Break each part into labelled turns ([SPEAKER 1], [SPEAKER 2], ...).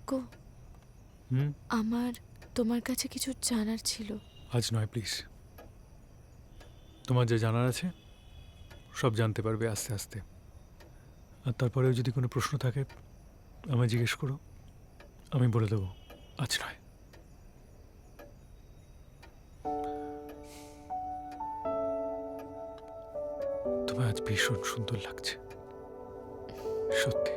[SPEAKER 1] কাকু,
[SPEAKER 2] হুম?
[SPEAKER 1] আমার তোমার কাছে কিছু জানার ছিল।
[SPEAKER 2] আজ নয় প্লিজ। তোমার যে জানার আছে সব জানতে পারবে আস্তে আস্তে। আর তারপরেও যদি কোনো প্রশ্ন থাকে আমায় জিজ্ঞেস করো, আমি বলে দেবো। আজ নয়। তোমায় আজ ভীষণ সুন্দর লাগছে, সত্যি।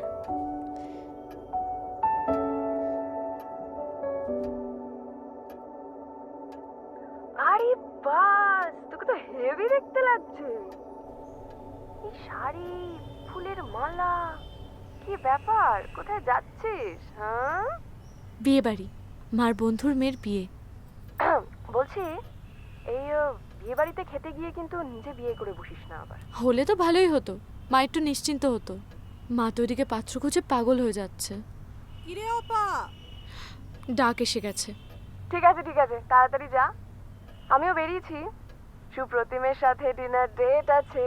[SPEAKER 3] আরে বাস, তোকে তো হেভি দেখতে লাগছে। এই শাড়ি, ফুলের মালা, কি ব্যাপার? কোথায় যাচ্ছিস? হ্যাঁ
[SPEAKER 1] বিয়ে বাড়ি, মার বন্ধুর মেয়ের বিয়ে।
[SPEAKER 3] বলছি, এই বিয়ে বাড়িতে খেতে গিয়ে কিন্তু নিজে বিয়ে করে বসিস না আবার।
[SPEAKER 1] হলে তো ভালোই হতো, মা একটু নিশ্চিন্ত হতো। মা তো ওদিকে পাত্র খুঁজে পাগল হয়ে যাচ্ছে।
[SPEAKER 4] কিরে আপা,
[SPEAKER 1] ডাক এসে গেছে।
[SPEAKER 3] ঠিক আছে ঠিক আছে, তাড়াতাড়ি যা। আমিও বেরিয়েছি, সুপ্রতিমের সাথে ডিনার ডেট আছে।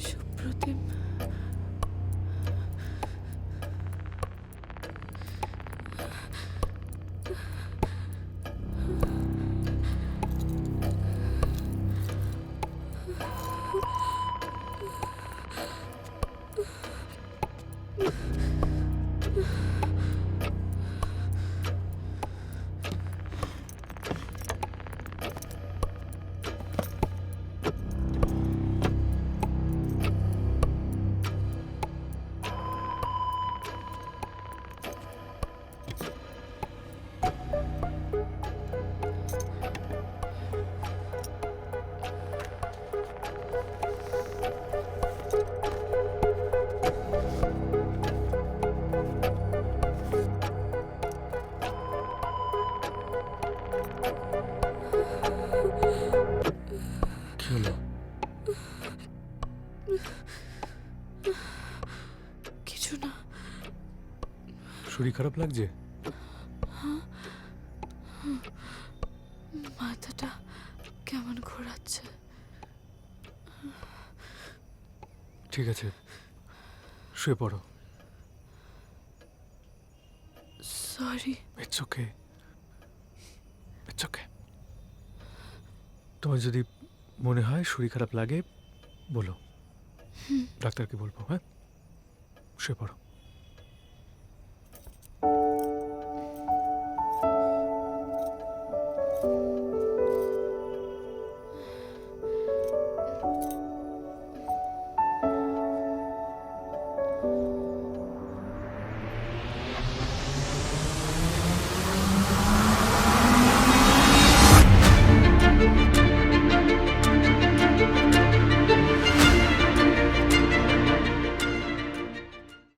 [SPEAKER 1] সুপ্রতিম,
[SPEAKER 2] কি হলো?
[SPEAKER 1] কিছু না।
[SPEAKER 2] শরীর খারাপ লাগছে?
[SPEAKER 1] মাথাটা কেমন ঘোরাচ্ছে।
[SPEAKER 2] ঠিক আছে, শুয়ে পড়ো।
[SPEAKER 1] Sorry.
[SPEAKER 2] It's okay, it's okay. তোমার যদি মনে হয় শরীর খারাপ লাগে বলো, ডাক্তারকে বলবো। হ্যাঁ, শুয়ে পড়ো।